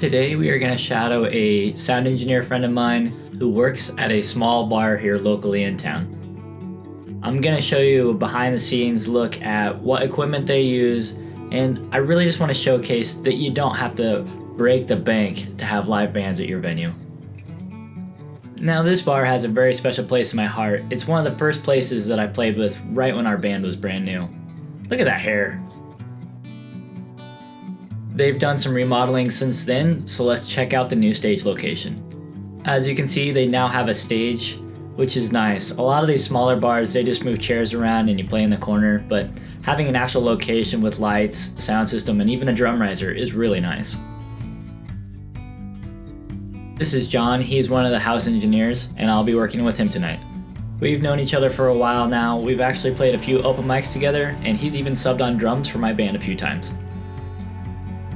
Today we are going to shadow a sound engineer friend of mine who works at a small bar here locally in town. I'm going to show you a behind the scenes look at what equipment they use, and I really just want to showcase that you don't have to break the bank to have live bands at your venue. Now this bar has a very special place in my heart. It's one of the first places that I played with right when our band was brand new. Look at that hair. They've done some remodeling since then, so let's check out the new stage location. As you can see, they now have a stage, which is nice. A lot of these smaller bars, they just move chairs around and you play in the corner, but having an actual location with lights, sound system, and even a drum riser is really nice. This is John. He's one of the house engineers, and I'll be working with him tonight. We've known each other for a while now. We've actually played a few open mics together, and he's even subbed on drums for my band a few times.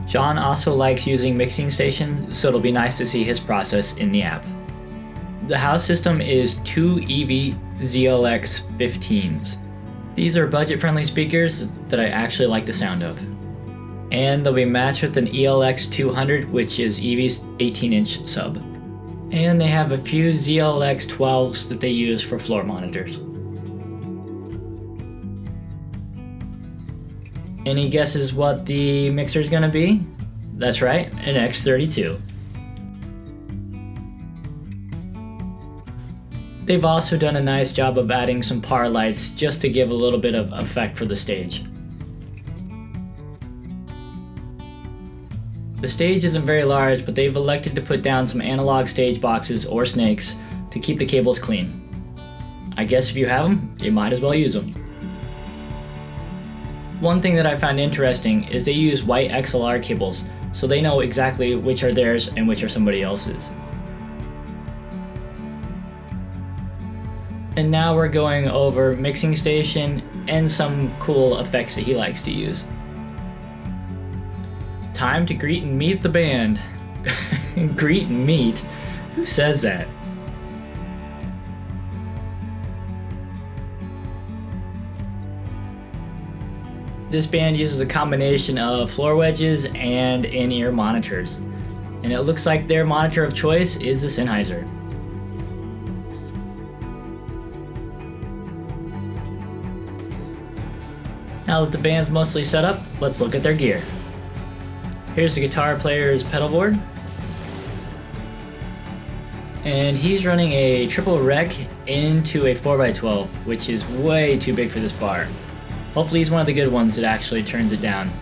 John also likes using Mixing Station, so it'll be nice to see his process in the app. The house system is two EV ZLX 15s. These are budget-friendly speakers that I actually like the sound of. And they'll be matched with an ELX 200, which is Eevee's 18-inch sub. And they have a few ZLX 12s that they use for floor monitors. Any guesses what the mixer is going to be? That's right, an X32. They've also done a nice job of adding some par lights just to give a little bit of effect for the stage. The stage isn't very large, but they've elected to put down some analog stage boxes or snakes to keep the cables clean. I guess if you have them, you might as well use them. One thing that I found interesting is they use white XLR cables, so they know exactly which are theirs and which are somebody else's. And now we're going over Mixing Station and some cool effects that he likes to use. Time to greet and meet the band. Greet and meet? Who says that? This band uses a combination of floor wedges and in-ear monitors. And it looks like their monitor of choice is the Sennheiser. Now that the band's mostly set up, let's look at their gear. Here's the guitar player's pedal board. And he's running a triple rec into a 4x12, which is way too big for this bar. Hopefully he's one of the good ones that actually turns it down.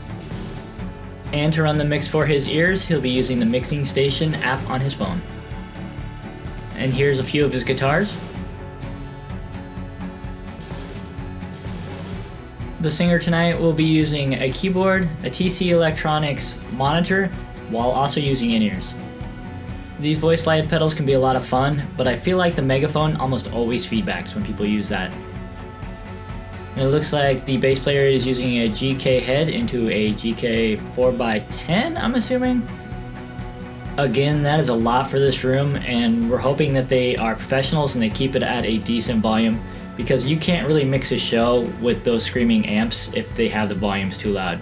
And to run the mix for his ears, he'll be using the Mixing Station app on his phone. And here's a few of his guitars. The singer tonight will be using a keyboard, a TC Electronics monitor, while also using in-ears. These voice slide pedals can be a lot of fun, but I feel like the megaphone almost always feedbacks when people use that. And it looks like the bass player is using a GK head into a GK 4x10, I'm assuming. Again, that is a lot for this room, and we're hoping that they are professionals and they keep it at a decent volume, because you can't really mix a show with those screaming amps if they have the volumes too loud.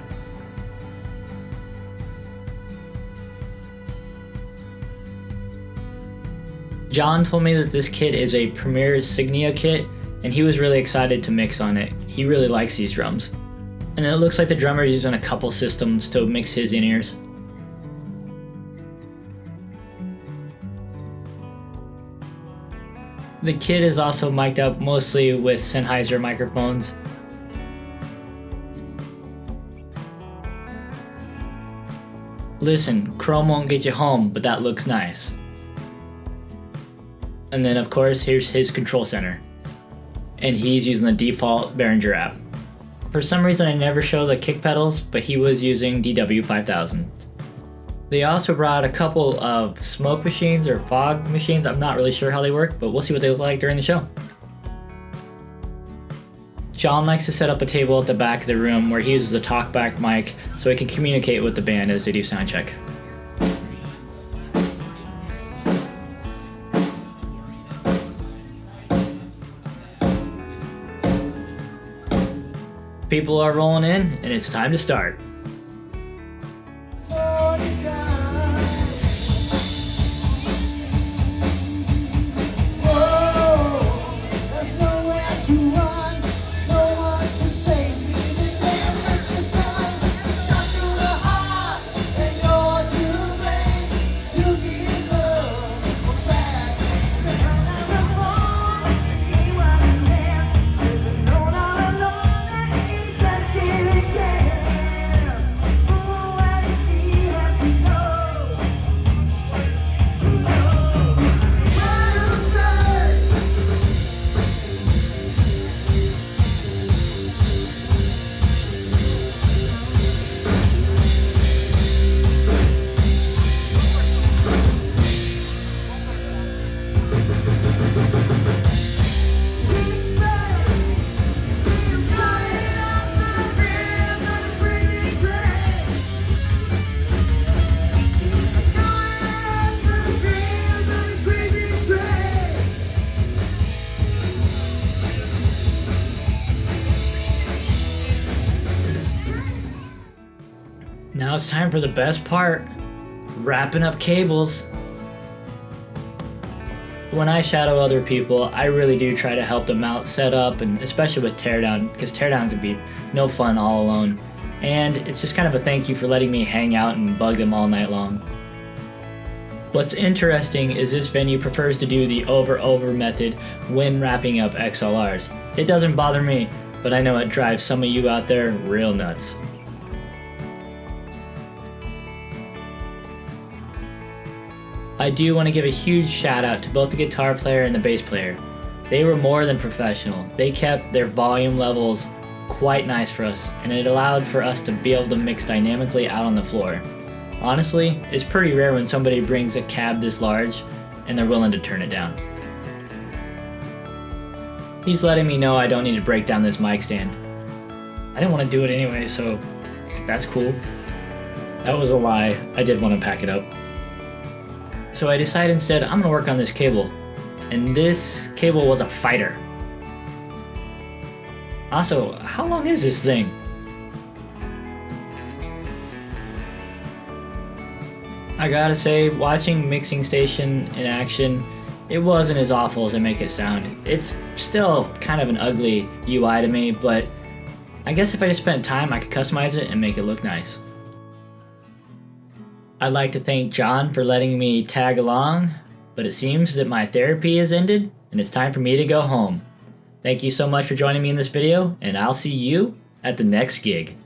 John told me that this kit is a Premier Signia kit, and he was really excited to mix on it. He really likes these drums. And it looks like the drummer is using a couple systems to mix his in-ears. The kit is also mic'd up mostly with Sennheiser microphones. Listen, Chrome won't get you home, but that looks nice. And then of course, here's his control center. And he's using the default Behringer app. For some reason I never show the kick pedals, but he was using DW5000. They also brought a couple of smoke machines or fog machines. I'm not really sure how they work, but we'll see what they look like during the show. John likes to set up a table at the back of the room where he uses a talkback mic so he can communicate with the band as they do sound check. People are rolling in, and it's time to start. Now it's time for the best part, wrapping up cables. When I shadow other people, I really do try to help them out set up, and especially with teardown, because teardown can be no fun all alone. And it's just kind of a thank you for letting me hang out and bug them all night long. What's interesting is this venue prefers to do the over method when wrapping up XLRs. It doesn't bother me, but I know it drives some of you out there real nuts. I do want to give a huge shout out to both the guitar player and the bass player. They were more than professional. They kept their volume levels quite nice for us, and it allowed for us to be able to mix dynamically out on the floor. Honestly, it's pretty rare when somebody brings a cab this large and they're willing to turn it down. He's letting me know I don't need to break down this mic stand. I didn't want to do it anyway, so that's cool. That was a lie. I did want to pack it up. So I decided instead I'm going to work on this cable. And this cable was a fighter. Also, how long is this thing? I gotta say, watching Mixing Station in action, it wasn't as awful as I make it sound. It's still kind of an ugly UI to me, but I guess if I just spent time, I could customize it and make it look nice. I'd like to thank John for letting me tag along, but it seems that my therapy has ended and it's time for me to go home. Thank you so much for joining me in this video, and I'll see you at the next gig.